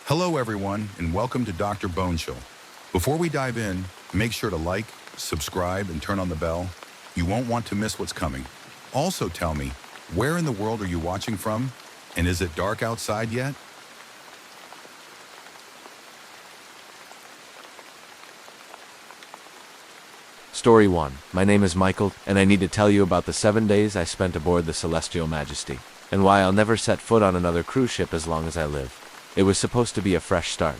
Hello, everyone, and welcome to Dr. Bonechill. Before we dive in, make sure to like, subscribe, and turn on the bell. You won't want to miss what's coming. Also, tell me, where in the world are you watching from? And is it dark outside yet? Story 1. My name is Michael, and I need to tell you about the 7 days I spent aboard the Celestial Majesty, and why I'll never set foot on another cruise ship as long as I live. It was supposed to be a fresh start.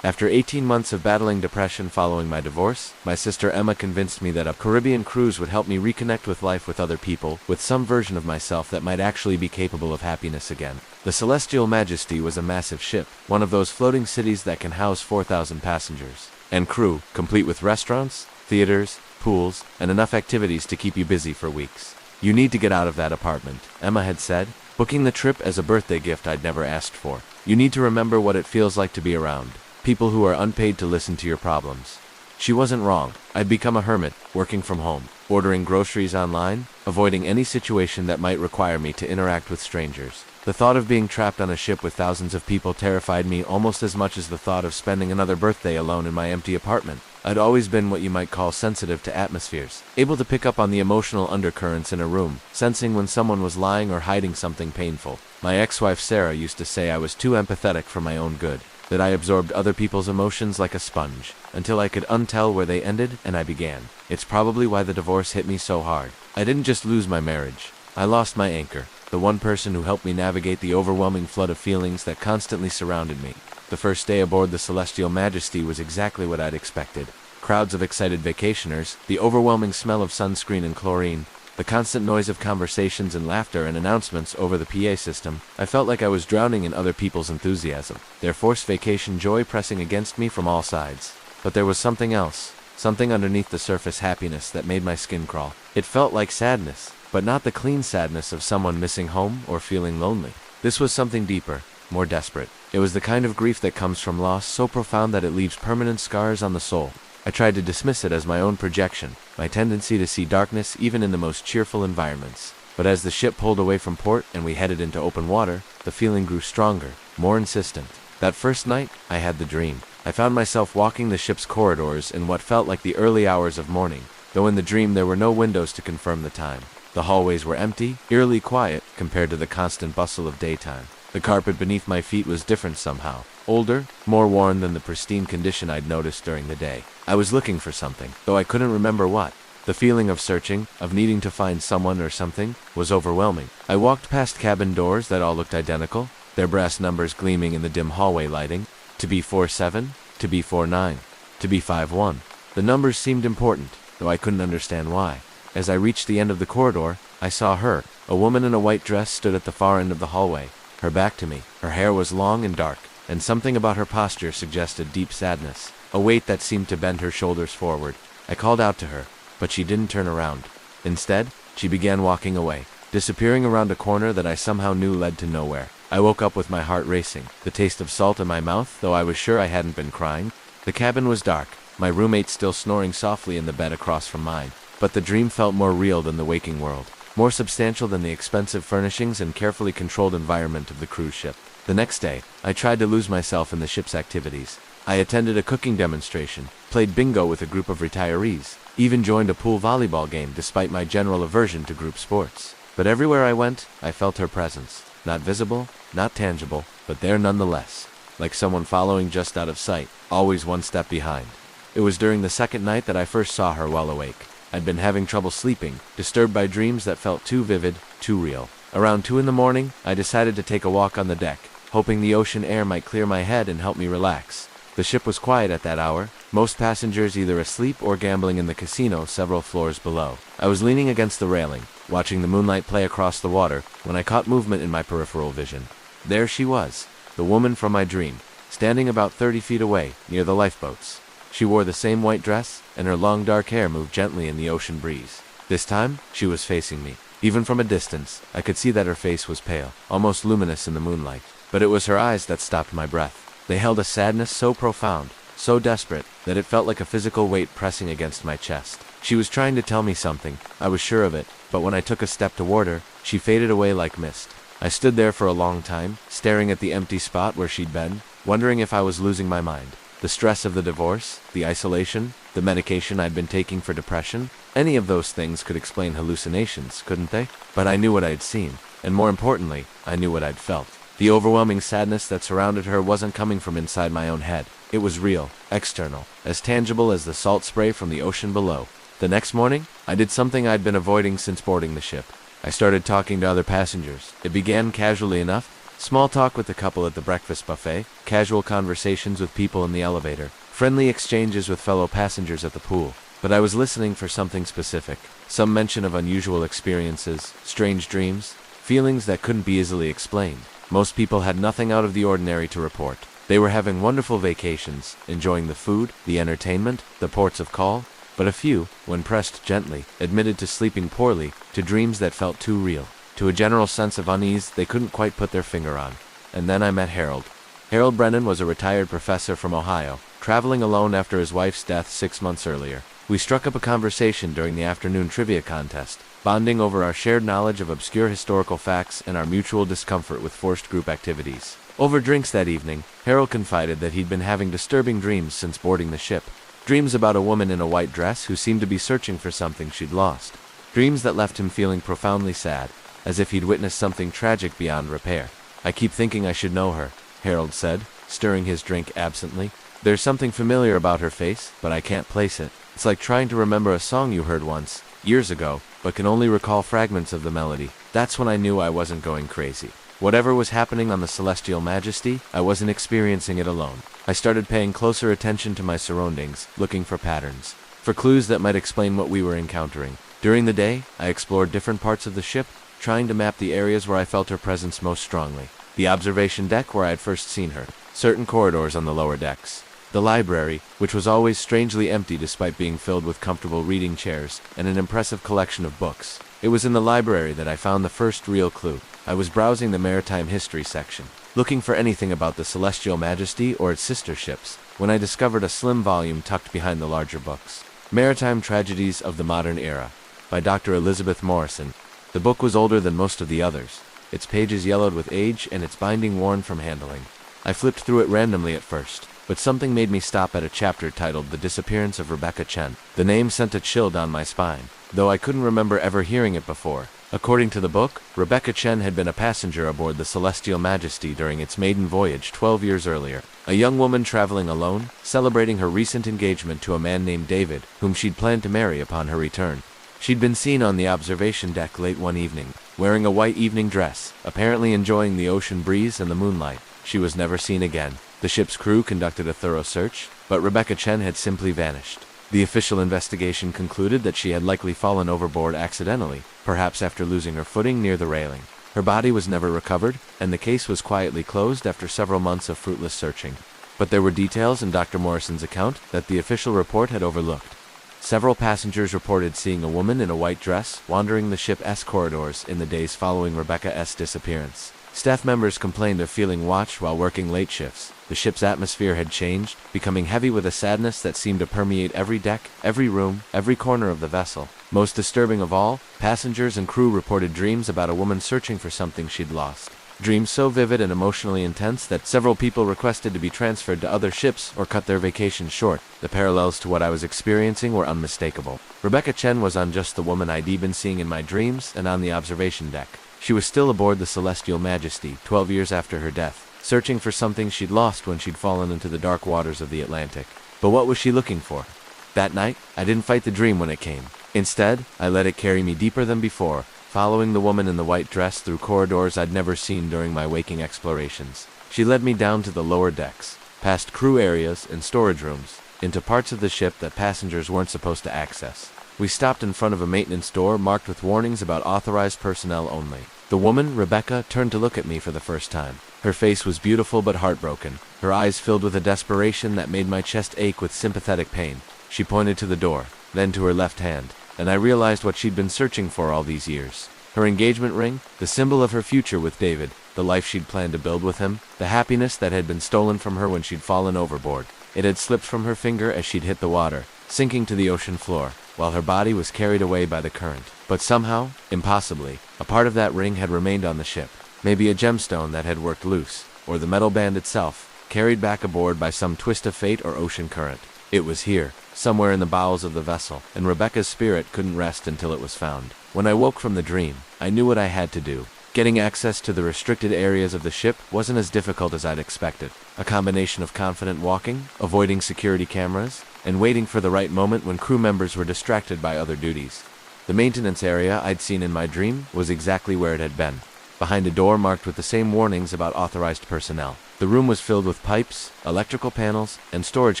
After 18 months of battling depression following my divorce, my sister Emma convinced me that a Caribbean cruise would help me reconnect with life with other people, with some version of myself that might actually be capable of happiness again. The Celestial Majesty was a massive ship, one of those floating cities that can house 4,000 passengers, and crew, complete with restaurants, theaters, pools, and enough activities to keep you busy for weeks. You need to get out of that apartment, Emma had said, booking the trip as a birthday gift I'd never asked for. You need to remember what it feels like to be around people who are unpaid to listen to your problems. She wasn't wrong. I'd become a hermit, working from home, ordering groceries online, avoiding any situation that might require me to interact with strangers. The thought of being trapped on a ship with thousands of people terrified me almost as much as the thought of spending another birthday alone in my empty apartment. I'd always been what you might call sensitive to atmospheres, able to pick up on the emotional undercurrents in a room, sensing when someone was lying or hiding something painful. My ex-wife Sarah used to say I was too empathetic for my own good, that I absorbed other people's emotions like a sponge, until I could untell where they ended and I began. It's probably why the divorce hit me so hard. I didn't just lose my marriage. I lost my anchor, the one person who helped me navigate the overwhelming flood of feelings that constantly surrounded me. The first day aboard the Celestial Majesty was exactly what I'd expected. Crowds of excited vacationers, the overwhelming smell of sunscreen and chlorine, the constant noise of conversations and laughter and announcements over the PA system. I felt like I was drowning in other people's enthusiasm, their forced vacation joy pressing against me from all sides. But there was something else, something underneath the surface happiness that made my skin crawl. It felt like sadness, but not the clean sadness of someone missing home or feeling lonely. This was something deeper, more desperate. It was the kind of grief that comes from loss so profound that it leaves permanent scars on the soul. I tried to dismiss it as my own projection, my tendency to see darkness even in the most cheerful environments. But as the ship pulled away from port and we headed into open water, the feeling grew stronger, more insistent. That first night, I had the dream. I found myself walking the ship's corridors in what felt like the early hours of morning, though in the dream there were no windows to confirm the time. The hallways were empty, eerily quiet compared to the constant bustle of daytime. The carpet beneath my feet was different somehow, older, more worn than the pristine condition I'd noticed during the day. I was looking for something, though I couldn't remember what. The feeling of searching, of needing to find someone or something, was overwhelming. I walked past cabin doors that all looked identical, their brass numbers gleaming in the dim hallway lighting. To be 47, to be 49, to be 51. The numbers seemed important, though I couldn't understand why. As I reached the end of the corridor, I saw her. A woman in a white dress stood at the far end of the hallway, her back to me. Her hair was long and dark, and something about her posture suggested deep sadness, a weight that seemed to bend her shoulders forward. I called out to her, but she didn't turn around. Instead, she began walking away, disappearing around a corner that I somehow knew led to nowhere. I woke up with my heart racing, the taste of salt in my mouth, though I was sure I hadn't been crying. The cabin was dark, my roommate still snoring softly in the bed across from mine, but the dream felt more real than the waking world, more substantial than the expensive furnishings and carefully controlled environment of the cruise ship. The next day, I tried to lose myself in the ship's activities. I attended a cooking demonstration, played bingo with a group of retirees, even joined a pool volleyball game despite my general aversion to group sports. But everywhere I went, I felt her presence. Not visible, not tangible, but there nonetheless, like someone following just out of sight, always one step behind. It was during the second night that I first saw her while awake. I'd been having trouble sleeping, disturbed by dreams that felt too vivid, too real. Around 2 in the morning, I decided to take a walk on the deck, hoping the ocean air might clear my head and help me relax. The ship was quiet at that hour, most passengers either asleep or gambling in the casino several floors below. I was leaning against the railing, watching the moonlight play across the water, when I caught movement in my peripheral vision. There she was, the woman from my dream, standing about 30 feet away, near the lifeboats. She wore the same white dress, and her long dark hair moved gently in the ocean breeze. This time, she was facing me. Even from a distance, I could see that her face was pale, almost luminous in the moonlight. But it was her eyes that stopped my breath. They held a sadness so profound, so desperate, that it felt like a physical weight pressing against my chest. She was trying to tell me something, I was sure of it, but when I took a step toward her, she faded away like mist. I stood there for a long time, staring at the empty spot where she'd been, wondering if I was losing my mind. The stress of the divorce, the isolation, the medication I'd been taking for depression, any of those things could explain hallucinations, couldn't they? But I knew what I'd seen, and more importantly, I knew what I'd felt. The overwhelming sadness that surrounded her wasn't coming from inside my own head. It was real, external, as tangible as the salt spray from the ocean below. The next morning, I did something I'd been avoiding since boarding the ship. I started talking to other passengers. It began casually enough. Small talk with the couple at the breakfast buffet, casual conversations with people in the elevator, friendly exchanges with fellow passengers at the pool. But I was listening for something specific. Some mention of unusual experiences, strange dreams, feelings that couldn't be easily explained. Most people had nothing out of the ordinary to report. They were having wonderful vacations, enjoying the food, the entertainment, the ports of call. But a few, when pressed gently, admitted to sleeping poorly, to dreams that felt too real, to a general sense of unease they couldn't quite put their finger on. And then I met Harold. Harold Brennan was a retired professor from Ohio, traveling alone after his wife's death 6 months earlier. We struck up a conversation during the afternoon trivia contest, bonding over our shared knowledge of obscure historical facts and our mutual discomfort with forced group activities. Over drinks that evening, Harold confided that he'd been having disturbing dreams since boarding the ship. Dreams about a woman in a white dress who seemed to be searching for something she'd lost. Dreams that left him feeling profoundly sad, as if he'd witnessed something tragic beyond repair. "I keep thinking I should know her," Harold said, stirring his drink absently. "There's something familiar about her face, but I can't place it. It's like trying to remember a song you heard once, years ago, but can only recall fragments of the melody." That's when I knew I wasn't going crazy. Whatever was happening on the Celestial Majesty, I wasn't experiencing it alone. I started paying closer attention to my surroundings, looking for patterns, for clues that might explain what we were encountering. During the day, I explored different parts of the ship, trying to map the areas where I felt her presence most strongly. The observation deck where I had first seen her, certain corridors on the lower decks, the library, which was always strangely empty despite being filled with comfortable reading chairs and an impressive collection of books. It was in the library that I found the first real clue. I was browsing the maritime history section, looking for anything about the Celestial Majesty or its sister ships, when I discovered a slim volume tucked behind the larger books. Maritime Tragedies of the Modern Era, by Dr. Elizabeth Morrison. The book was older than most of the others, its pages yellowed with age and its binding worn from handling. I flipped through it randomly at first, but something made me stop at a chapter titled The Disappearance of Rebecca Chen. The name sent a chill down my spine, though I couldn't remember ever hearing it before. According to the book, Rebecca Chen had been a passenger aboard the Celestial Majesty during its maiden voyage 12 years earlier. A young woman traveling alone, celebrating her recent engagement to a man named David, whom she'd planned to marry upon her return. She'd been seen on the observation deck late one evening, wearing a white evening dress, apparently enjoying the ocean breeze and the moonlight. She was never seen again. The ship's crew conducted a thorough search, but Rebecca Chen had simply vanished. The official investigation concluded that she had likely fallen overboard accidentally, perhaps after losing her footing near the railing. Her body was never recovered, and the case was quietly closed after several months of fruitless searching. But there were details in Dr. Morrison's account that the official report had overlooked. Several passengers reported seeing a woman in a white dress wandering the ship's corridors in the days following Rebecca's disappearance. Staff members complained of feeling watched while working late shifts. The ship's atmosphere had changed, becoming heavy with a sadness that seemed to permeate every deck, every room, every corner of the vessel. Most disturbing of all, passengers and crew reported dreams about a woman searching for something she'd lost. Dreams so vivid and emotionally intense that several people requested to be transferred to other ships or cut their vacations short. The parallels to what I was experiencing were unmistakable. Rebecca Chen was on just the woman I'd been seeing in my dreams and on the observation deck. She was still aboard the Celestial Majesty 12 years after her death, searching for something she'd lost when she'd fallen into the dark waters of the Atlantic. But what was she looking for? That night, I didn't fight the dream when it came. Instead, I let it carry me deeper than before, following the woman in the white dress through corridors I'd never seen during my waking explorations. She led me down to the lower decks, past crew areas and storage rooms, into parts of the ship that passengers weren't supposed to access. We stopped in front of a maintenance door marked with warnings about authorized personnel only. The woman, Rebecca, turned to look at me for the first time. Her face was beautiful but heartbroken, her eyes filled with a desperation that made my chest ache with sympathetic pain. She pointed to the door, then to her left hand, and I realized what she'd been searching for all these years. Her engagement ring, the symbol of her future with David, the life she'd planned to build with him, the happiness that had been stolen from her when she'd fallen overboard. It had slipped from her finger as she'd hit the water, sinking to the ocean floor, while her body was carried away by the current. But somehow, impossibly, a part of that ring had remained on the ship. Maybe a gemstone that had worked loose, or the metal band itself. carried back aboard by some twist of fate or ocean current. It was here, somewhere in the bowels of the vessel, and Rebecca's spirit couldn't rest until it was found. When I woke from the dream, I knew what I had to do. Getting access to the restricted areas of the ship wasn't as difficult as I'd expected. A combination of confident walking, avoiding security cameras, and waiting for the right moment when crew members were distracted by other duties. The maintenance area I'd seen in my dream was exactly where it had been, behind a door marked with the same warnings about authorized personnel. The room was filled with pipes, electrical panels, and storage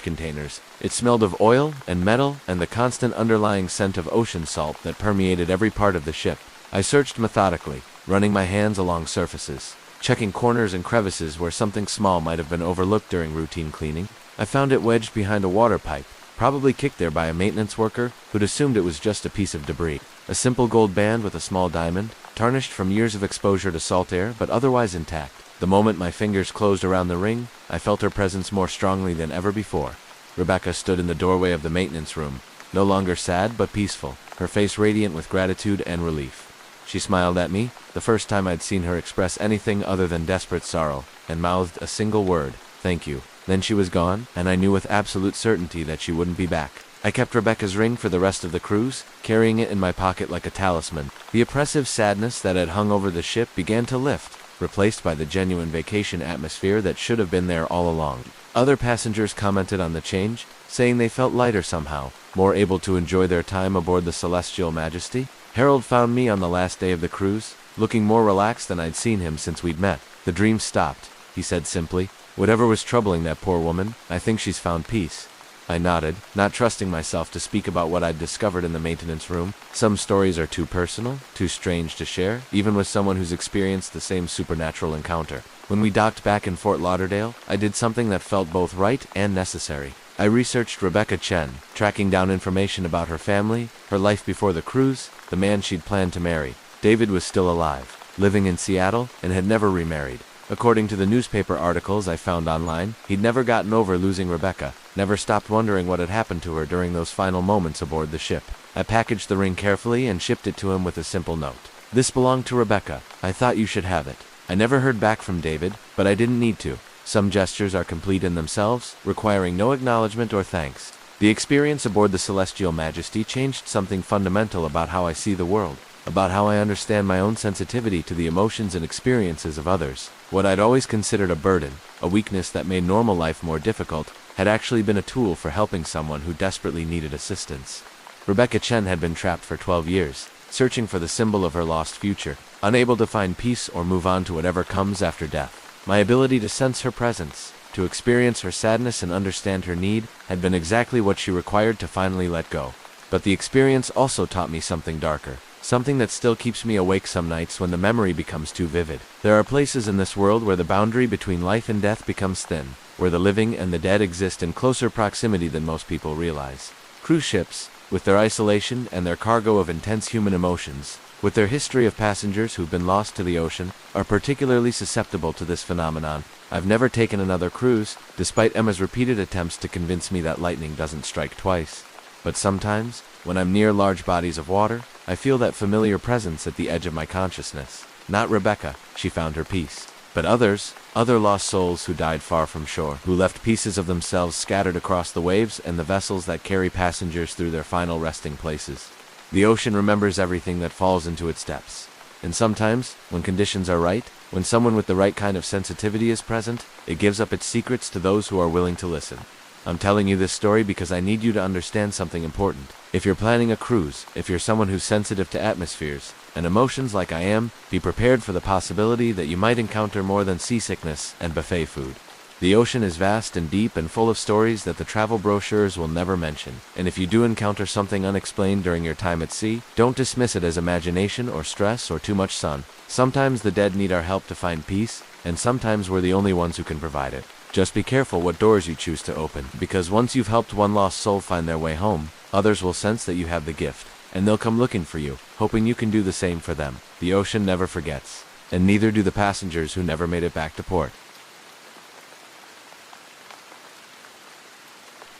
containers. It smelled of oil and metal and the constant underlying scent of ocean salt that permeated every part of the ship. I searched methodically, running my hands along surfaces, checking corners and crevices where something small might have been overlooked during routine cleaning. I found it wedged behind a water pipe, probably kicked there by a maintenance worker who'd assumed it was just a piece of debris. A simple gold band with a small diamond, tarnished from years of exposure to salt air, but otherwise intact. The moment my fingers closed around the ring, I felt her presence more strongly than ever before. Rebecca stood in the doorway of the maintenance room, no longer sad but peaceful, her face radiant with gratitude and relief. She smiled at me, the first time I'd seen her express anything other than desperate sorrow, and mouthed a single word, "Thank you." Then she was gone, and I knew with absolute certainty that she wouldn't be back. I kept Rebecca's ring for the rest of the cruise, carrying it in my pocket like a talisman. The oppressive sadness that had hung over the ship began to lift, replaced by the genuine vacation atmosphere that should have been there all along. Other passengers commented on the change, saying they felt lighter somehow, more able to enjoy their time aboard the Celestial Majesty. Harold found me on the last day of the cruise, looking more relaxed than I'd seen him since we'd met. "The dream stopped," he said simply. "Whatever was troubling that poor woman, I think she's found peace." I nodded, not trusting myself to speak about what I'd discovered in the maintenance room. Some stories are too personal, too strange to share, even with someone who's experienced the same supernatural encounter. When we docked back in Fort Lauderdale, I did something that felt both right and necessary. I researched Rebecca Chen, tracking down information about her family, her life before the cruise, the man she'd planned to marry. David was still alive, living in Seattle, and had never remarried. According to the newspaper articles I found online, he'd never gotten over losing Rebecca, never stopped wondering what had happened to her during those final moments aboard the ship. I packaged the ring carefully and shipped it to him with a simple note. "This belonged to Rebecca. I thought you should have it." I never heard back from David, but I didn't need to. Some gestures are complete in themselves, requiring no acknowledgement or thanks. The experience aboard the Celestial Majesty changed something fundamental about how I see the world, about how I understand my own sensitivity to the emotions and experiences of others. What I'd always considered a burden, a weakness that made normal life more difficult, had actually been a tool for helping someone who desperately needed assistance. Rebecca Chen had been trapped for 12 years, searching for the symbol of her lost future, unable to find peace or move on to whatever comes after death. My ability to sense her presence, to experience her sadness and understand her need, had been exactly what she required to finally let go. But the experience also taught me something darker, something that still keeps me awake some nights when the memory becomes too vivid. There are places in this world where the boundary between life and death becomes thin, where the living and the dead exist in closer proximity than most people realize. Cruise ships, with their isolation and their cargo of intense human emotions, with their history of passengers who've been lost to the ocean, are particularly susceptible to this phenomenon. I've never taken another cruise, despite Emma's repeated attempts to convince me that lightning doesn't strike twice. But sometimes, when I'm near large bodies of water, I feel that familiar presence at the edge of my consciousness. Not Rebecca, she found her peace, but others, other lost souls who died far from shore, who left pieces of themselves scattered across the waves and the vessels that carry passengers through their final resting places. The ocean remembers everything that falls into its depths. And sometimes, when conditions are right, when someone with the right kind of sensitivity is present, it gives up its secrets to those who are willing to listen. I'm telling you this story because I need you to understand something important. If you're planning a cruise, if you're someone who's sensitive to atmospheres and emotions like I am, be prepared for the possibility that you might encounter more than seasickness and buffet food. The ocean is vast and deep and full of stories that the travel brochures will never mention. And if you do encounter something unexplained during your time at sea, don't dismiss it as imagination or stress or too much sun. Sometimes the dead need our help to find peace, and sometimes we're the only ones who can provide it. Just be careful what doors you choose to open, because once you've helped one lost soul find their way home, others will sense that you have the gift, and they'll come looking for you, hoping you can do the same for them. The ocean never forgets, and neither do the passengers who never made it back to port.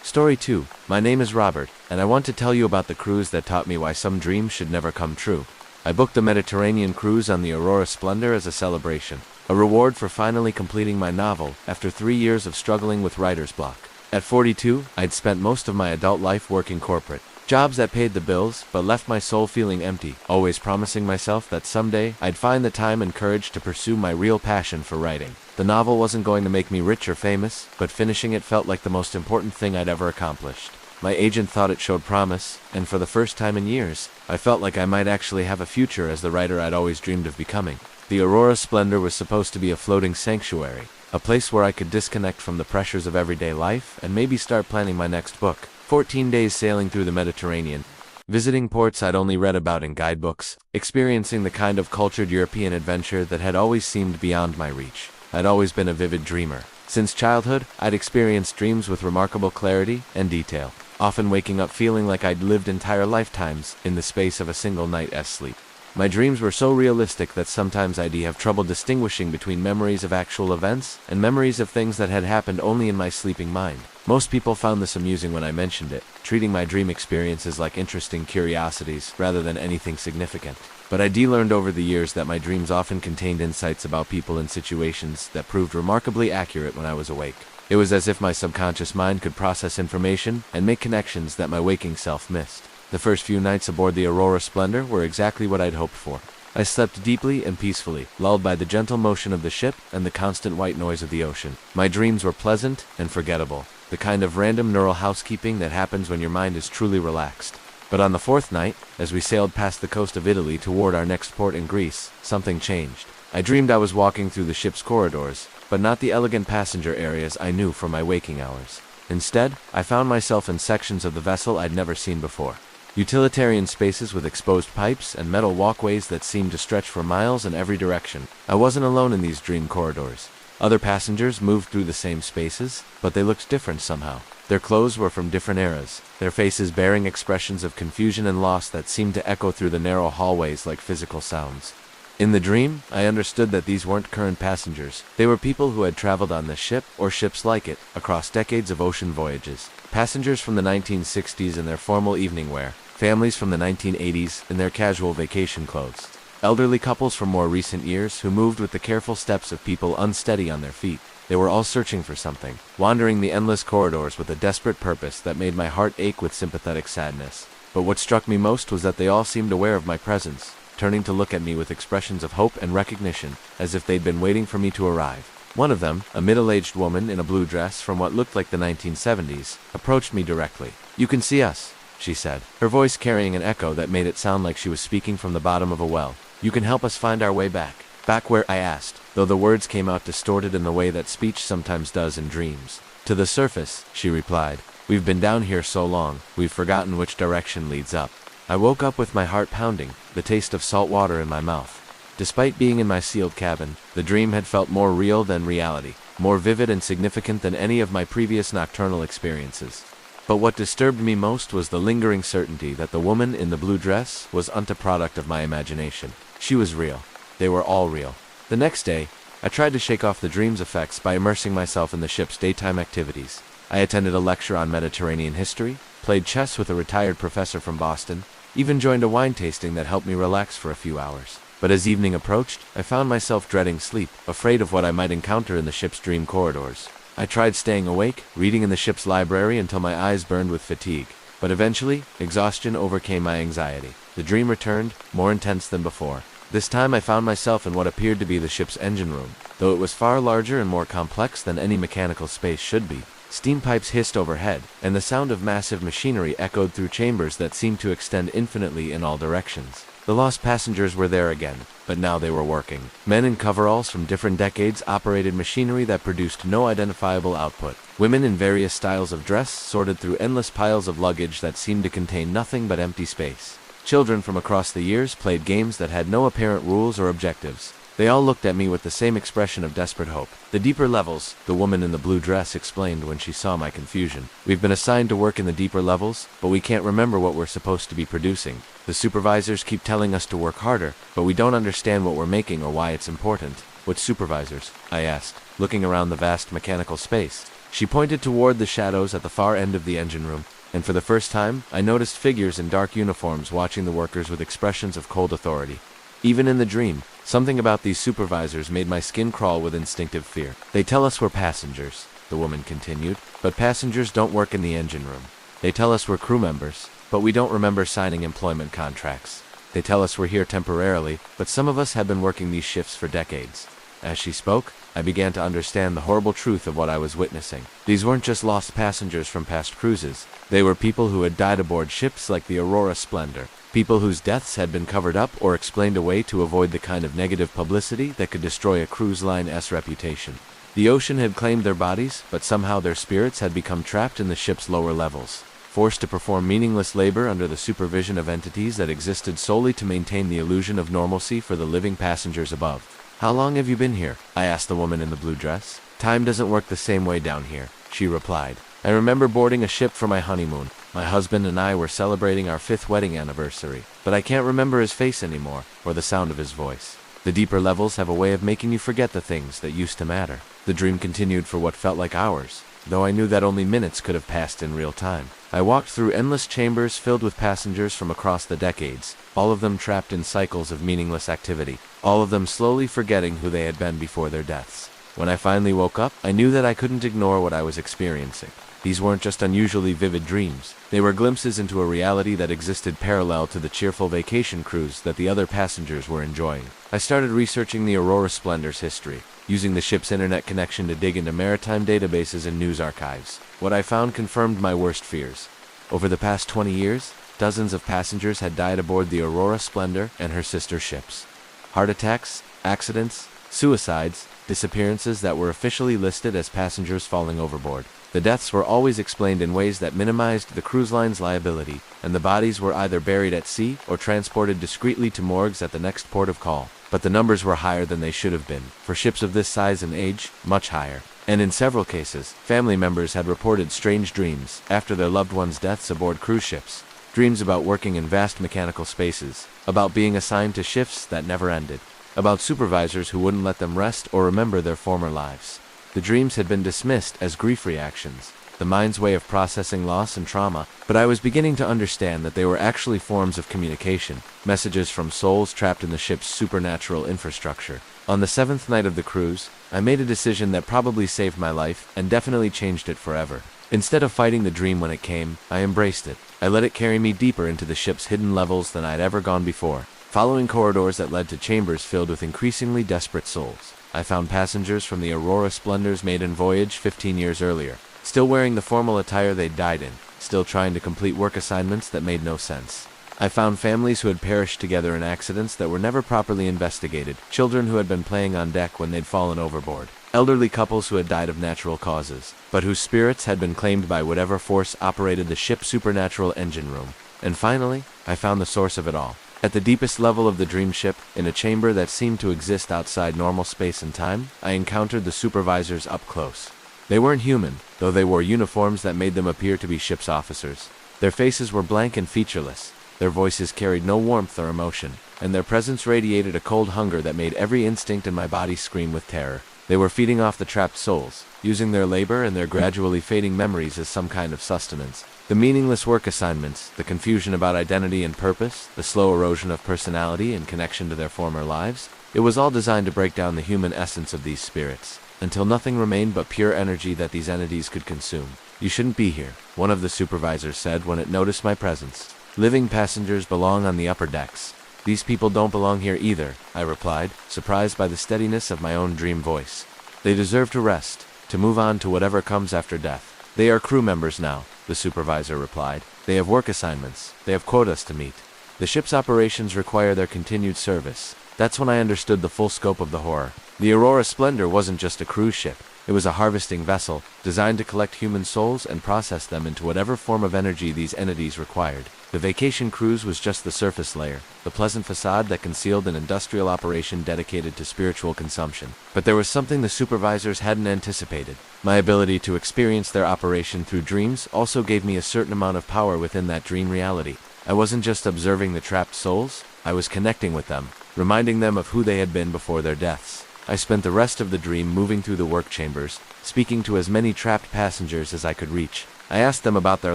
Story 2. My name is Robert, and I want to tell you about the cruise that taught me why some dreams should never come true. I booked the Mediterranean cruise on the Aurora Splendor as a celebration. A reward for finally completing my novel after 3 years of struggling with writer's block. At 42, I'd spent most of my adult life working corporate jobs that paid the bills, but left my soul feeling empty, always promising myself that someday I'd find the time and courage to pursue my real passion for writing. The novel wasn't going to make me rich or famous, but finishing it felt like the most important thing I'd ever accomplished. My agent thought it showed promise, and for the first time in years, I felt like I might actually have a future as the writer I'd always dreamed of becoming. The Aurora Splendor was supposed to be a floating sanctuary, a place where I could disconnect from the pressures of everyday life and maybe start planning my next book. 14 days sailing through the Mediterranean, visiting ports I'd only read about in guidebooks, experiencing the kind of cultured European adventure that had always seemed beyond my reach. I'd always been a vivid dreamer. Since childhood, I'd experienced dreams with remarkable clarity and detail, often waking up feeling like I'd lived entire lifetimes in the space of a single night's sleep. My dreams were so realistic that sometimes I'd have trouble distinguishing between memories of actual events and memories of things that had happened only in my sleeping mind. Most people found this amusing when I mentioned it, treating my dream experiences like interesting curiosities rather than anything significant. But I learned over the years that my dreams often contained insights about people and situations that proved remarkably accurate when I was awake. It was as if my subconscious mind could process information and make connections that my waking self missed. The first few nights aboard the Aurora Splendor were exactly what I'd hoped for. I slept deeply and peacefully, lulled by the gentle motion of the ship and the constant white noise of the ocean. My dreams were pleasant and forgettable, the kind of random neural housekeeping that happens when your mind is truly relaxed. But on the fourth night, as we sailed past the coast of Italy toward our next port in Greece, something changed. I dreamed I was walking through the ship's corridors, but not the elegant passenger areas I knew from my waking hours. Instead, I found myself in sections of the vessel I'd never seen before. Utilitarian spaces with exposed pipes and metal walkways that seemed to stretch for miles in every direction. I wasn't alone in these dream corridors. Other passengers moved through the same spaces, but they looked different somehow. Their clothes were from different eras, their faces bearing expressions of confusion and loss that seemed to echo through the narrow hallways like physical sounds. In the dream, I understood that these weren't current passengers. They were people who had traveled on this ship, or ships like it, across decades of ocean voyages. Passengers from the 1960s in their formal evening wear, families from the 1980s in their casual vacation clothes, elderly couples from more recent years who moved with the careful steps of people unsteady on their feet. They were all searching for something, wandering the endless corridors with a desperate purpose that made my heart ache with sympathetic sadness. But what struck me most was that they all seemed aware of my presence, turning to look at me with expressions of hope and recognition, as if they'd been waiting for me to arrive. One of them, a middle-aged woman in a blue dress from what looked like the 1970s, approached me directly. "You can see us," she said, her voice carrying an echo that made it sound like she was speaking from the bottom of a well. "You can help us find our way back." "Back where?" I asked, though the words came out distorted in the way that speech sometimes does in dreams. "To the surface," she replied. "We've been down here so long, we've forgotten which direction leads up." I woke up with my heart pounding, the taste of salt water in my mouth. Despite being in my sealed cabin, the dream had felt more real than reality, more vivid and significant than any of my previous nocturnal experiences. But what disturbed me most was the lingering certainty that the woman in the blue dress wasn't a product of my imagination. She was real. They were all real. The next day, I tried to shake off the dream's effects by immersing myself in the ship's daytime activities. I attended a lecture on Mediterranean history, played chess with a retired professor from Boston, even joined a wine tasting that helped me relax for a few hours. But as evening approached, I found myself dreading sleep, afraid of what I might encounter in the ship's dream corridors. I tried staying awake, reading in the ship's library until my eyes burned with fatigue. But eventually, exhaustion overcame my anxiety. The dream returned, more intense than before. This time I found myself in what appeared to be the ship's engine room, though it was far larger and more complex than any mechanical space should be. Steam pipes hissed overhead, and the sound of massive machinery echoed through chambers that seemed to extend infinitely in all directions. The lost passengers were there again, but now they were working. Men in coveralls from different decades operated machinery that produced no identifiable output. Women in various styles of dress sorted through endless piles of luggage that seemed to contain nothing but empty space. Children from across the years played games that had no apparent rules or objectives. They all looked at me with the same expression of desperate hope. "The deeper levels," the woman in the blue dress explained when she saw my confusion. "We've been assigned to work in the deeper levels, but we can't remember what we're supposed to be producing. The supervisors keep telling us to work harder, but we don't understand what we're making or why it's important." "What supervisors?" I asked, looking around the vast mechanical space. She pointed toward the shadows at the far end of the engine room, and for the first time, I noticed figures in dark uniforms watching the workers with expressions of cold authority. Even in the dream, something about these supervisors made my skin crawl with instinctive fear. "They tell us we're passengers," the woman continued, "but passengers don't work in the engine room. They tell us we're crew members, but we don't remember signing employment contracts. They tell us we're here temporarily, but some of us have been working these shifts for decades." As she spoke, I began to understand the horrible truth of what I was witnessing. These weren't just lost passengers from past cruises. They were people who had died aboard ships like the Aurora Splendor. People whose deaths had been covered up or explained away to avoid the kind of negative publicity that could destroy a cruise line's reputation. The ocean had claimed their bodies, but somehow their spirits had become trapped in the ship's lower levels, forced to perform meaningless labor under the supervision of entities that existed solely to maintain the illusion of normalcy for the living passengers above. "How long have you been here?" I asked the woman in the blue dress. "Time doesn't work the same way down here," she replied. "I remember boarding a ship for my honeymoon. My husband and I were celebrating our 5th wedding anniversary, but I can't remember his face anymore, or the sound of his voice. The deeper levels have a way of making you forget the things that used to matter." The dream continued for what felt like hours, though I knew that only minutes could have passed in real time. I walked through endless chambers filled with passengers from across the decades, all of them trapped in cycles of meaningless activity, all of them slowly forgetting who they had been before their deaths. When I finally woke up, I knew that I couldn't ignore what I was experiencing. These weren't just unusually vivid dreams. They were glimpses into a reality that existed parallel to the cheerful vacation cruise that the other passengers were enjoying. I started researching the Aurora Splendor's history, using the ship's internet connection to dig into maritime databases and news archives. What I found confirmed my worst fears. Over the past 20 years, dozens of passengers had died aboard the Aurora Splendor and her sister ships. Heart attacks, accidents, suicides, disappearances that were officially listed as passengers falling overboard. The deaths were always explained in ways that minimized the cruise line's liability, and the bodies were either buried at sea or transported discreetly to morgues at the next port of call. But the numbers were higher than they should have been. For ships of this size and age, much higher. And in several cases, family members had reported strange dreams after their loved ones' deaths aboard cruise ships. Dreams about working in vast mechanical spaces, about being assigned to shifts that never ended, about supervisors who wouldn't let them rest or remember their former lives. The dreams had been dismissed as grief reactions, the mind's way of processing loss and trauma, but I was beginning to understand that they were actually forms of communication, messages from souls trapped in the ship's supernatural infrastructure. On the 7th night of the cruise, I made a decision that probably saved my life and definitely changed it forever. Instead of fighting the dream when it came, I embraced it. I let it carry me deeper into the ship's hidden levels than I'd ever gone before, following corridors that led to chambers filled with increasingly desperate souls. I found passengers from the Aurora Splendor's maiden voyage 15 years earlier, still wearing the formal attire they'd died in, still trying to complete work assignments that made no sense. I found families who had perished together in accidents that were never properly investigated, children who had been playing on deck when they'd fallen overboard, elderly couples who had died of natural causes, but whose spirits had been claimed by whatever force operated the ship's supernatural engine room. And finally, I found the source of it all. At the deepest level of the dream ship, in a chamber that seemed to exist outside normal space and time, I encountered the supervisors up close. They weren't human, though they wore uniforms that made them appear to be ship's officers. Their faces were blank and featureless. Their voices carried no warmth or emotion, and their presence radiated a cold hunger that made every instinct in my body scream with terror. They were feeding off the trapped souls, using their labor and their gradually fading memories as some kind of sustenance. The meaningless work assignments, the confusion about identity and purpose, the slow erosion of personality in connection to their former lives, it was all designed to break down the human essence of these spirits, until nothing remained but pure energy that these entities could consume. "You shouldn't be here," one of the supervisors said when it noticed my presence. "Living passengers belong on the upper decks." "These people don't belong here either," I replied, surprised by the steadiness of my own dream voice. "They deserve to rest, to move on to whatever comes after death. They are crew members now," the supervisor replied. "They have work assignments. They have quotas to meet. The ship's operations require their continued service." That's when I understood the full scope of the horror. The Aurora Splendor wasn't just a cruise ship. It was a harvesting vessel, designed to collect human souls and process them into whatever form of energy these entities required. The vacation cruise was just the surface layer, the pleasant facade that concealed an industrial operation dedicated to spiritual consumption. But there was something the supervisors hadn't anticipated. My ability to experience their operation through dreams also gave me a certain amount of power within that dream reality. I wasn't just observing the trapped souls, I was connecting with them, reminding them of who they had been before their deaths. I spent the rest of the dream moving through the work chambers, speaking to as many trapped passengers as I could reach. I asked them about their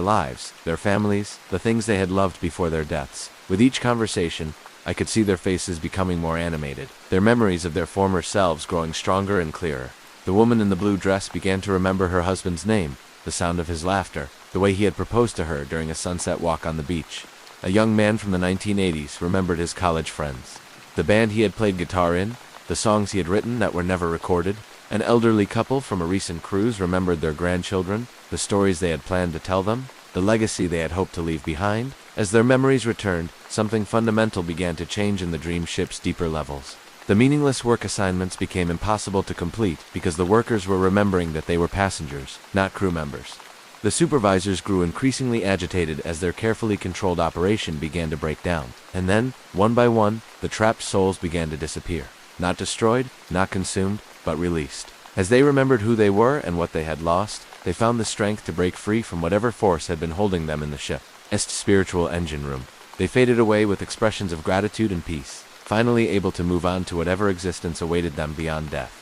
lives, their families, the things they had loved before their deaths. With each conversation, I could see their faces becoming more animated, their memories of their former selves growing stronger and clearer. The woman in the blue dress began to remember her husband's name, the sound of his laughter, the way he had proposed to her during a sunset walk on the beach. A young man from the 1980s remembered his college friends, the band he had played guitar in, the songs he had written that were never recorded. An elderly couple from a recent cruise remembered their grandchildren, the stories they had planned to tell them, the legacy they had hoped to leave behind. As their memories returned, something fundamental began to change in the dream ship's deeper levels. The meaningless work assignments became impossible to complete because the workers were remembering that they were passengers, not crew members. The supervisors grew increasingly agitated as their carefully controlled operation began to break down. And then, one by one, the trapped souls began to disappear. Not destroyed, not consumed, but released. As they remembered who they were and what they had lost, they found the strength to break free from whatever force had been holding them in the ship's spiritual engine room. They faded away with expressions of gratitude and peace, finally able to move on to whatever existence awaited them beyond death.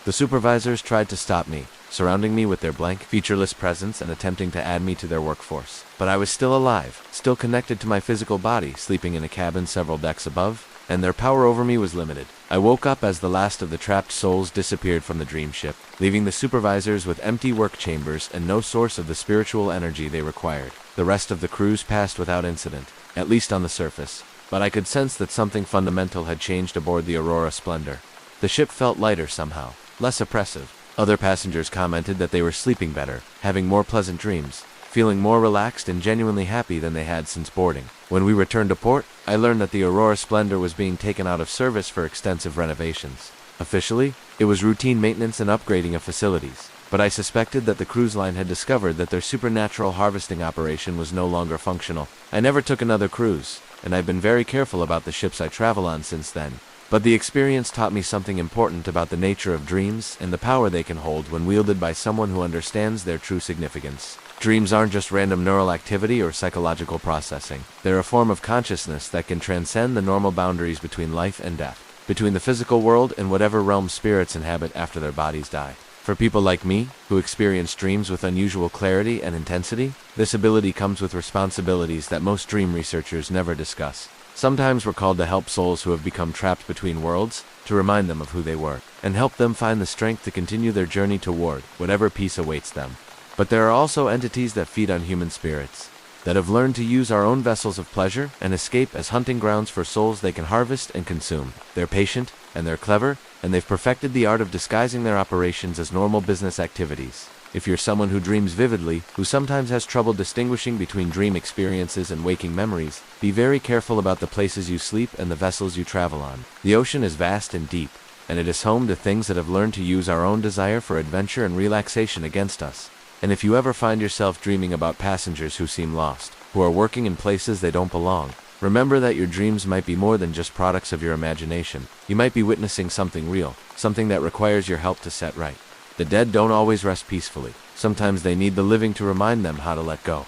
The supervisors tried to stop me, surrounding me with their blank, featureless presence and attempting to add me to their workforce. But I was still alive, still connected to my physical body, sleeping in a cabin several decks above, and their power over me was limited. I woke up as the last of the trapped souls disappeared from the dream ship, leaving the supervisors with empty work chambers and no source of the spiritual energy they required. The rest of the cruise passed without incident, at least on the surface, but I could sense that something fundamental had changed aboard the Aurora Splendor. The ship felt lighter somehow, less oppressive. Other passengers commented that they were sleeping better, having more pleasant dreams, feeling more relaxed and genuinely happy than they had since boarding. When we returned to port, I learned that the Aurora Splendor was being taken out of service for extensive renovations. Officially, it was routine maintenance and upgrading of facilities, but I suspected that the cruise line had discovered that their supernatural harvesting operation was no longer functional. I never took another cruise, and I've been very careful about the ships I travel on since then. But the experience taught me something important about the nature of dreams and the power they can hold when wielded by someone who understands their true significance. Dreams aren't just random neural activity or psychological processing. They're a form of consciousness that can transcend the normal boundaries between life and death, between the physical world and whatever realm spirits inhabit after their bodies die. For people like me, who experience dreams with unusual clarity and intensity, this ability comes with responsibilities that most dream researchers never discuss. Sometimes we're called to help souls who have become trapped between worlds, to remind them of who they were, and help them find the strength to continue their journey toward whatever peace awaits them. But there are also entities that feed on human spirits, that have learned to use our own vessels of pleasure and escape as hunting grounds for souls they can harvest and consume. They're patient, and they're clever, and they've perfected the art of disguising their operations as normal business activities. If you're someone who dreams vividly, who sometimes has trouble distinguishing between dream experiences and waking memories, be very careful about the places you sleep and the vessels you travel on. The ocean is vast and deep, and it is home to things that have learned to use our own desire for adventure and relaxation against us. And if you ever find yourself dreaming about passengers who seem lost, who are working in places they don't belong, remember that your dreams might be more than just products of your imagination. You might be witnessing something real, something that requires your help to set right. The dead don't always rest peacefully. Sometimes they need the living to remind them how to let go.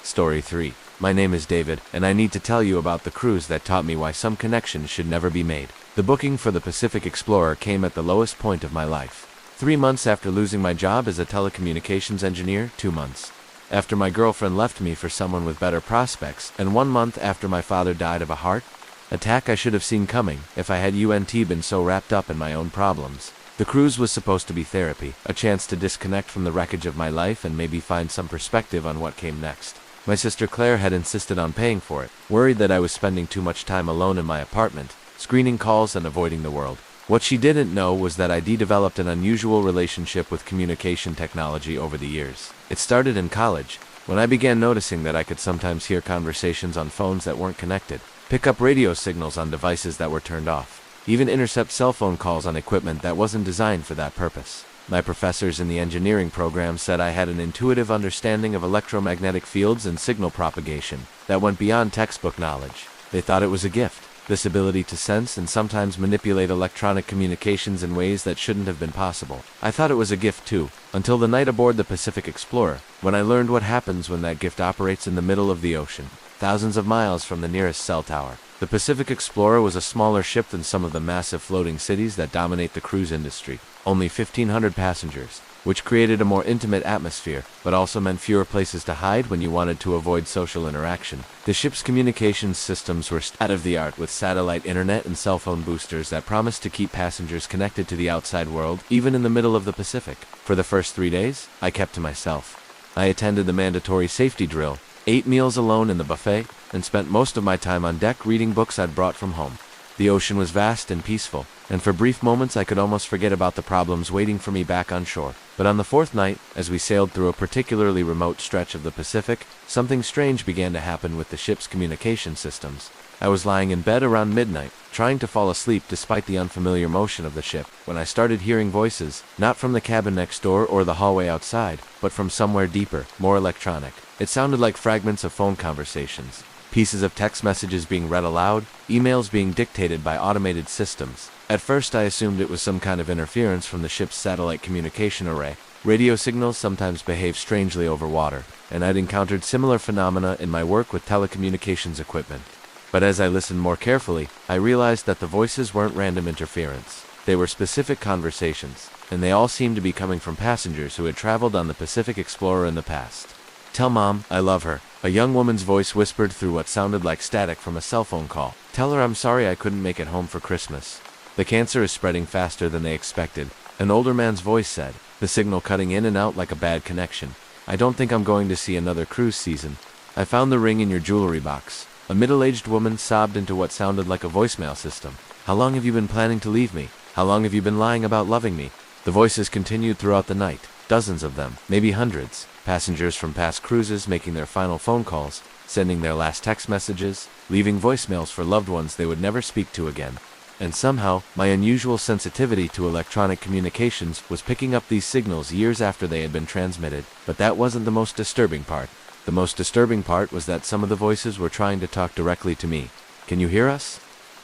Story 3. My name is David, and I need to tell you about the cruise that taught me why some connections should never be made. The booking for the Pacific Explorer came at the lowest point of my life. 3 months after losing my job as a telecommunications engineer, 2 months after my girlfriend left me for someone with better prospects, and 1 month after my father died of a heart attack I should have seen coming if I had been so wrapped up in my own problems. The cruise was supposed to be therapy, a chance to disconnect from the wreckage of my life and maybe find some perspective on what came next. My sister Claire had insisted on paying for it, worried that I was spending too much time alone in my apartment, screening calls and avoiding the world. What she didn't know was that I developed an unusual relationship with communication technology over the years. It started in college, when I began noticing that I could sometimes hear conversations on phones that weren't connected, pick up radio signals on devices that were turned off, even intercept cell phone calls on equipment that wasn't designed for that purpose. My professors in the engineering program said I had an intuitive understanding of electromagnetic fields and signal propagation that went beyond textbook knowledge. They thought it was a gift. This ability to sense and sometimes manipulate electronic communications in ways that shouldn't have been possible. I thought it was a gift too, until the night aboard the Pacific Explorer, when I learned what happens when that gift operates in the middle of the ocean, thousands of miles from the nearest cell tower. The Pacific Explorer was a smaller ship than some of the massive floating cities that dominate the cruise industry, only 1,500 passengers, which created a more intimate atmosphere, but also meant fewer places to hide when you wanted to avoid social interaction. The ship's communications systems were state-of-the-art with satellite internet and cell phone boosters that promised to keep passengers connected to the outside world, even in the middle of the Pacific. For the first 3 days, I kept to myself. I attended the mandatory safety drill, ate meals alone in the buffet, and spent most of my time on deck reading books I'd brought from home. The ocean was vast and peaceful, and for brief moments I could almost forget about the problems waiting for me back on shore. But on the fourth night, as we sailed through a particularly remote stretch of the Pacific, something strange began to happen with the ship's communication systems. I was lying in bed around midnight, trying to fall asleep despite the unfamiliar motion of the ship, when I started hearing voices, not from the cabin next door or the hallway outside, but from somewhere deeper, more electronic. It sounded like fragments of phone conversations, pieces of text messages being read aloud, emails being dictated by automated systems. At first I assumed it was some kind of interference from the ship's satellite communication array. Radio signals sometimes behave strangely over water, and I'd encountered similar phenomena in my work with telecommunications equipment. But as I listened more carefully, I realized that the voices weren't random interference. They were specific conversations, and they all seemed to be coming from passengers who had traveled on the Pacific Explorer in the past. "Tell Mom I love her," a young woman's voice whispered through what sounded like static from a cell phone call. "Tell her I'm sorry I couldn't make it home for Christmas. The cancer is spreading faster than they expected," an older man's voice said, the signal cutting in and out like a bad connection. "I don't think I'm going to see another cruise season. I found the ring in your jewelry box." A middle-aged woman sobbed into what sounded like a voicemail system. "How long have you been planning to leave me? How long have you been lying about loving me?" The voices continued throughout the night, dozens of them, maybe hundreds. Passengers from past cruises making their final phone calls, sending their last text messages, leaving voicemails for loved ones they would never speak to again. And somehow, my unusual sensitivity to electronic communications was picking up these signals years after they had been transmitted. But that wasn't the most disturbing part. The most disturbing part was that some of the voices were trying to talk directly to me. "Can you hear us?"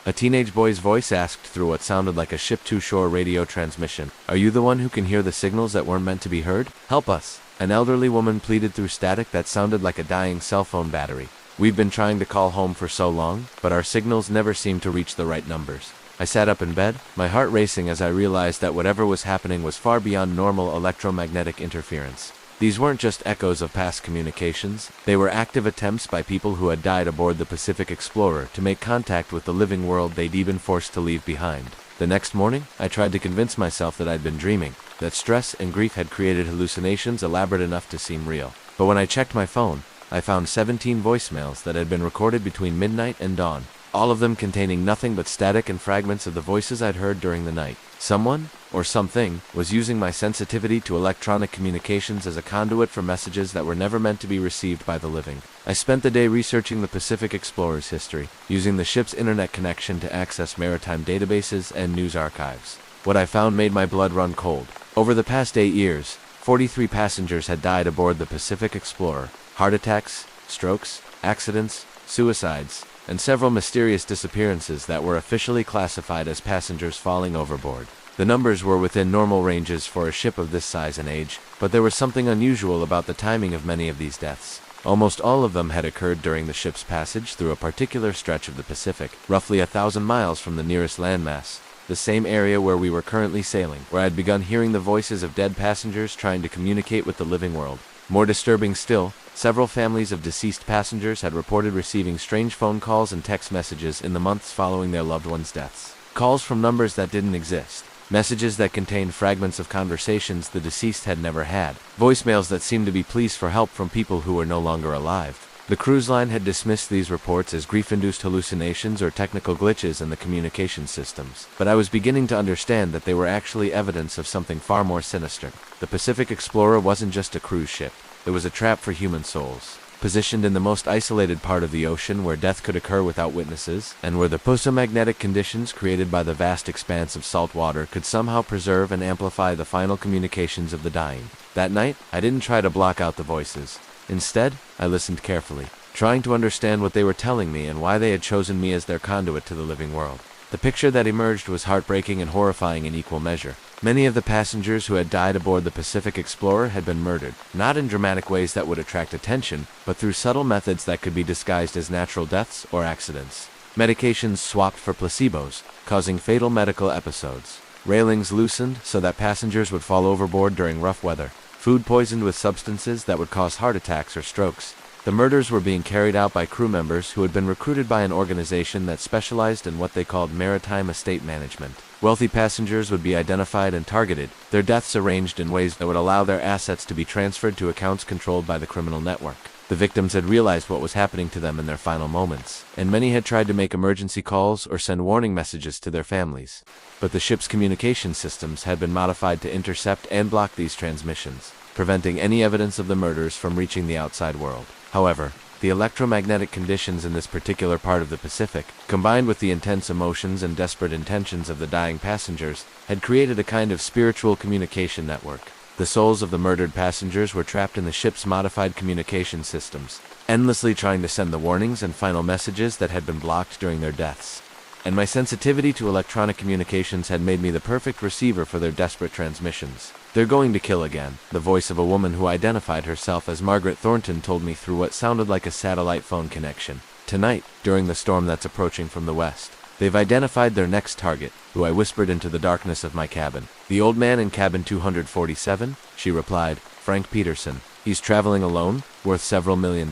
A teenage boy's voice asked through what sounded like a ship-to-shore radio transmission. "Are you the one who can hear the signals that weren't meant to be heard? Help us." An elderly woman pleaded through static that sounded like a dying cell phone battery. "We've been trying to call home for so long, but our signals never seem to reach the right numbers." I sat up in bed, my heart racing as I realized that whatever was happening was far beyond normal electromagnetic interference. These weren't just echoes of past communications, they were active attempts by people who had died aboard the Pacific Explorer to make contact with the living world they'd been forced to leave behind. The next morning, I tried to convince myself that I'd been dreaming, that stress and grief had created hallucinations elaborate enough to seem real. But when I checked my phone, I found 17 voicemails that had been recorded between midnight and dawn, all of them containing nothing but static and fragments of the voices I'd heard during the night. Someone, or something, was using my sensitivity to electronic communications as a conduit for messages that were never meant to be received by the living. I spent the day researching the Pacific Explorer's history, using the ship's internet connection to access maritime databases and news archives. What I found made my blood run cold. Over the past 8 years, 43 passengers had died aboard the Pacific Explorer. Heart attacks, strokes, accidents, suicides, and several mysterious disappearances that were officially classified as passengers falling overboard. The numbers were within normal ranges for a ship of this size and age, but there was something unusual about the timing of many of these deaths. Almost all of them had occurred during the ship's passage through a particular stretch of the Pacific, roughly 1,000 miles from the nearest landmass, the same area where we were currently sailing, where I'd begun hearing the voices of dead passengers trying to communicate with the living world. More disturbing still, several families of deceased passengers had reported receiving strange phone calls and text messages in the months following their loved ones' deaths. Calls from numbers that didn't exist. Messages that contained fragments of conversations the deceased had never had. Voicemails that seemed to be pleas for help from people who were no longer alive. The cruise line had dismissed these reports as grief-induced hallucinations or technical glitches in the communication systems. But I was beginning to understand that they were actually evidence of something far more sinister. The Pacific Explorer wasn't just a cruise ship. It was a trap for human souls. Positioned in the most isolated part of the ocean where death could occur without witnesses, and where the posomagnetic conditions created by the vast expanse of salt water could somehow preserve and amplify the final communications of the dying. That night, I didn't try to block out the voices. Instead, I listened carefully, trying to understand what they were telling me and why they had chosen me as their conduit to the living world. The picture that emerged was heartbreaking and horrifying in equal measure. Many of the passengers who had died aboard the Pacific Explorer had been murdered, not in dramatic ways that would attract attention, but through subtle methods that could be disguised as natural deaths or accidents. Medications swapped for placebos, causing fatal medical episodes. Railings loosened so that passengers would fall overboard during rough weather. Food poisoned with substances that would cause heart attacks or strokes. The murders were being carried out by crew members who had been recruited by an organization that specialized in what they called maritime estate management. Wealthy passengers would be identified and targeted, their deaths arranged in ways that would allow their assets to be transferred to accounts controlled by the criminal network. The victims had realized what was happening to them in their final moments, and many had tried to make emergency calls or send warning messages to their families. But the ship's communication systems had been modified to intercept and block these transmissions, preventing any evidence of the murders from reaching the outside world. However, the electromagnetic conditions in this particular part of the Pacific, combined with the intense emotions and desperate intentions of the dying passengers, had created a kind of spiritual communication network. The souls of the murdered passengers were trapped in the ship's modified communication systems, endlessly trying to send the warnings and final messages that had been blocked during their deaths. And my sensitivity to electronic communications had made me the perfect receiver for their desperate transmissions. "They're going to kill again," the voice of a woman who identified herself as Margaret Thornton told me through what sounded like a satellite phone connection. "Tonight, during the storm that's approaching from the west, they've identified their next target," who I whispered into the darkness of my cabin. "The old man in cabin 247, she replied, "Frank Peterson. He's traveling alone, worth several $1 million,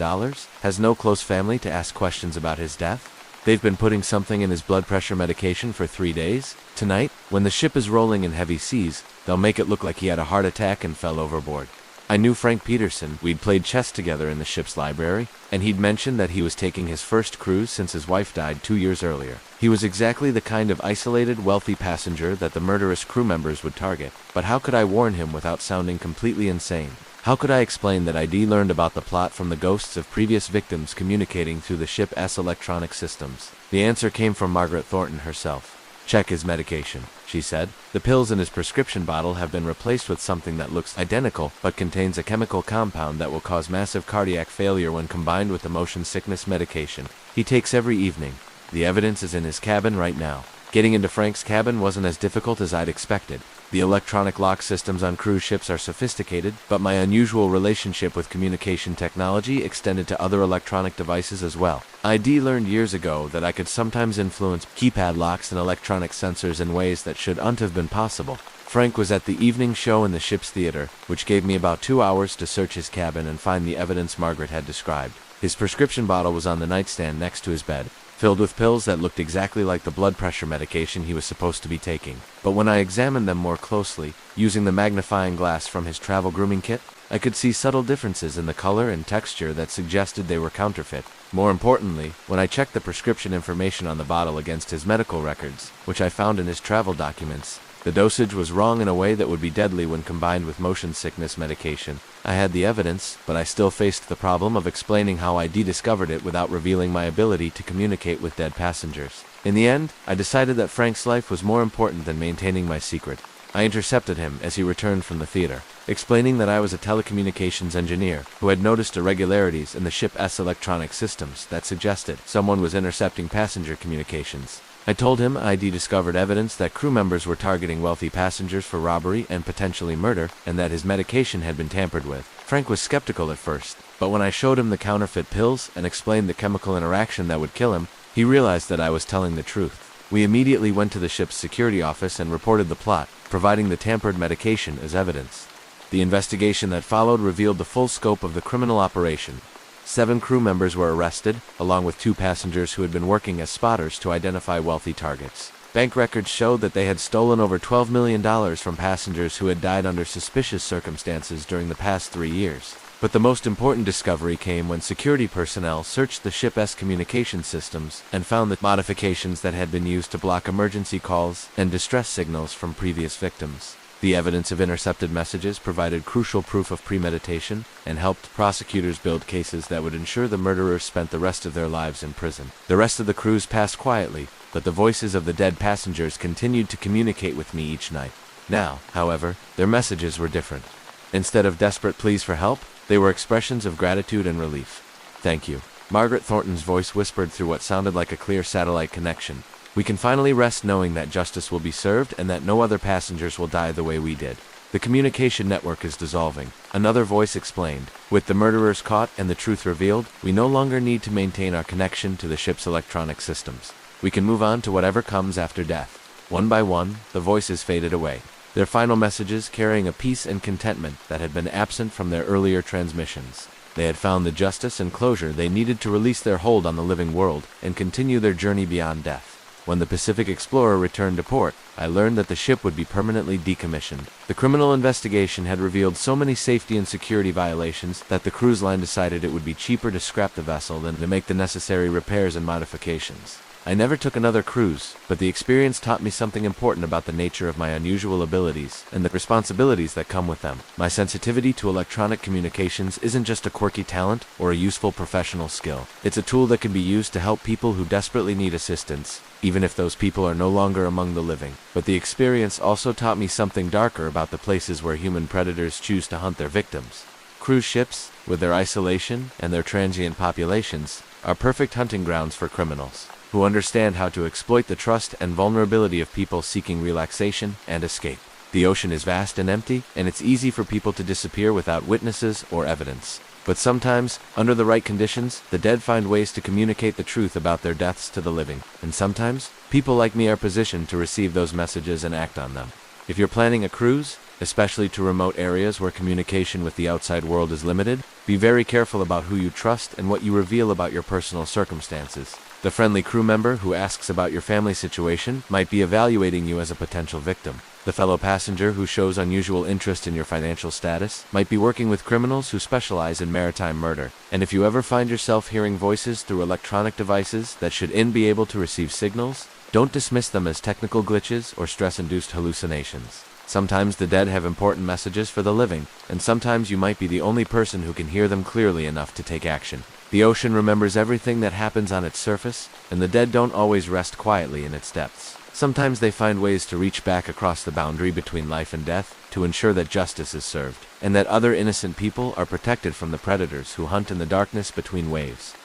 has no close family to ask questions about his death. They've been putting something in his blood pressure medication for 3 days. Tonight, when the ship is rolling in heavy seas, they'll make it look like he had a heart attack and fell overboard." I knew Frank Peterson. We'd played chess together in the ship's library, and he'd mentioned that he was taking his first cruise since his wife died 2 years earlier. He was exactly the kind of isolated, wealthy passenger that the murderous crew members would target. But how could I warn him without sounding completely insane? How could I explain that I'd learned about the plot from the ghosts of previous victims communicating through the ship's electronic systems? The answer came from Margaret Thornton herself. "Check his medication," she said. "The pills in his prescription bottle have been replaced with something that looks identical but contains a chemical compound that will cause massive cardiac failure when combined with the motion sickness medication he takes every evening. The evidence is in his cabin right now." Getting into Frank's cabin wasn't as difficult as I'd expected. The electronic lock systems on cruise ships are sophisticated, but my unusual relationship with communication technology extended to other electronic devices as well. I'd learned years ago that I could sometimes influence keypad locks and electronic sensors in ways that shouldn't have been possible. Frank was at the evening show in the ship's theater, which gave me about 2 hours to search his cabin and find the evidence Margaret had described. His prescription bottle was on the nightstand next to his bed, filled with pills that looked exactly like the blood pressure medication he was supposed to be taking. But when I examined them more closely, using the magnifying glass from his travel grooming kit, I could see subtle differences in the color and texture that suggested they were counterfeit. More importantly, when I checked the prescription information on the bottle against his medical records, which I found in his travel documents, the dosage was wrong in a way that would be deadly when combined with motion sickness medication. I had the evidence, but I still faced the problem of explaining how I discovered it without revealing my ability to communicate with dead passengers. In the end, I decided that Frank's life was more important than maintaining my secret. I intercepted him as he returned from the theater, explaining that I was a telecommunications engineer who had noticed irregularities in the ship's electronic systems that suggested someone was intercepting passenger communications. I told him I'd discovered evidence that crew members were targeting wealthy passengers for robbery and potentially murder, and that his medication had been tampered with. Frank was skeptical at first, but when I showed him the counterfeit pills and explained the chemical interaction that would kill him, he realized that I was telling the truth. We immediately went to the ship's security office and reported the plot, providing the tampered medication as evidence. The investigation that followed revealed the full scope of the criminal operation. 7 crew members were arrested, along with 2 passengers who had been working as spotters to identify wealthy targets. Bank records showed that they had stolen over $12 million from passengers who had died under suspicious circumstances during the past 3 years. But the most important discovery came when security personnel searched the ship's communication systems and found the modifications that had been used to block emergency calls and distress signals from previous victims. The evidence of intercepted messages provided crucial proof of premeditation and helped prosecutors build cases that would ensure the murderers spent the rest of their lives in prison. The rest of the cruise passed quietly, but the voices of the dead passengers continued to communicate with me each night. Now, however, their messages were different. Instead of desperate pleas for help, they were expressions of gratitude and relief. "Thank you," Margaret Thornton's voice whispered through what sounded like a clear satellite connection. "We can finally rest knowing that justice will be served and that no other passengers will die the way we did." The communication network is dissolving. Another voice explained. With the murderers caught and the truth revealed, we no longer need to maintain our connection to the ship's electronic systems. We can move on to whatever comes after death. One by one, the voices faded away, their final messages carrying a peace and contentment that had been absent from their earlier transmissions. They had found the justice and closure they needed to release their hold on the living world and continue their journey beyond death. When the Pacific Explorer returned to port, I learned that the ship would be permanently decommissioned. The criminal investigation had revealed so many safety and security violations that the cruise line decided it would be cheaper to scrap the vessel than to make the necessary repairs and modifications. I never took another cruise, but the experience taught me something important about the nature of my unusual abilities and the responsibilities that come with them. My sensitivity to electronic communications isn't just a quirky talent or a useful professional skill. It's a tool that can be used to help people who desperately need assistance, even if those people are no longer among the living. But the experience also taught me something darker about the places where human predators choose to hunt their victims. Cruise ships, with their isolation and their transient populations, are perfect hunting grounds for criminals who understand how to exploit the trust and vulnerability of people seeking relaxation and escape. The ocean is vast and empty, and it's easy for people to disappear without witnesses or evidence. But sometimes, under the right conditions, the dead find ways to communicate the truth about their deaths to the living. And sometimes, people like me are positioned to receive those messages and act on them. If you're planning a cruise, especially to remote areas where communication with the outside world is limited, be very careful about who you trust and what you reveal about your personal circumstances. The friendly crew member who asks about your family situation might be evaluating you as a potential victim. The fellow passenger who shows unusual interest in your financial status might be working with criminals who specialize in maritime murder. And if you ever find yourself hearing voices through electronic devices that should be able to receive signals, don't dismiss them as technical glitches or stress-induced hallucinations. Sometimes the dead have important messages for the living, and sometimes you might be the only person who can hear them clearly enough to take action. The ocean remembers everything that happens on its surface, and the dead don't always rest quietly in its depths. Sometimes they find ways to reach back across the boundary between life and death to ensure that justice is served, and that other innocent people are protected from the predators who hunt in the darkness between waves.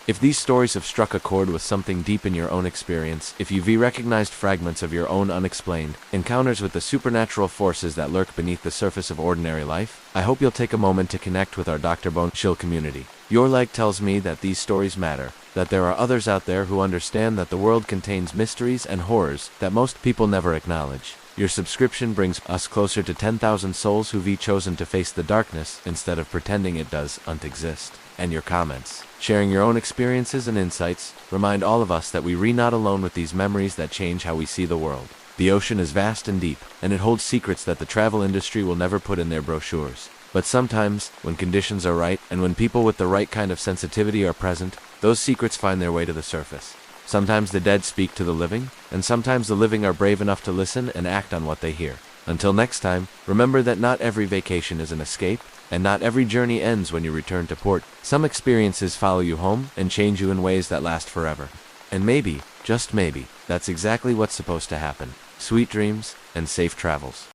If these stories have struck a chord with something deep in your own experience, if you've recognized fragments of your own unexplained encounters with the supernatural forces that lurk beneath the surface of ordinary life, I hope you'll take a moment to connect with our Dr. Bonechill community. Your like tells me that these stories matter, that there are others out there who understand that the world contains mysteries and horrors that most people never acknowledge. Your subscription brings us closer to 10,000 souls who've chosen to face the darkness instead of pretending it doesn't exist. And your comments, sharing your own experiences and insights, remind all of us that we're not alone with these memories that change how we see the world. The ocean is vast and deep, and it holds secrets that the travel industry will never put in their brochures. But sometimes, when conditions are right, and when people with the right kind of sensitivity are present, those secrets find their way to the surface. Sometimes the dead speak to the living, and sometimes the living are brave enough to listen and act on what they hear. Until next time, remember that not every vacation is an escape, and not every journey ends when you return to port. Some experiences follow you home and change you in ways that last forever. And maybe, just maybe, that's exactly what's supposed to happen. Sweet dreams and safe travels.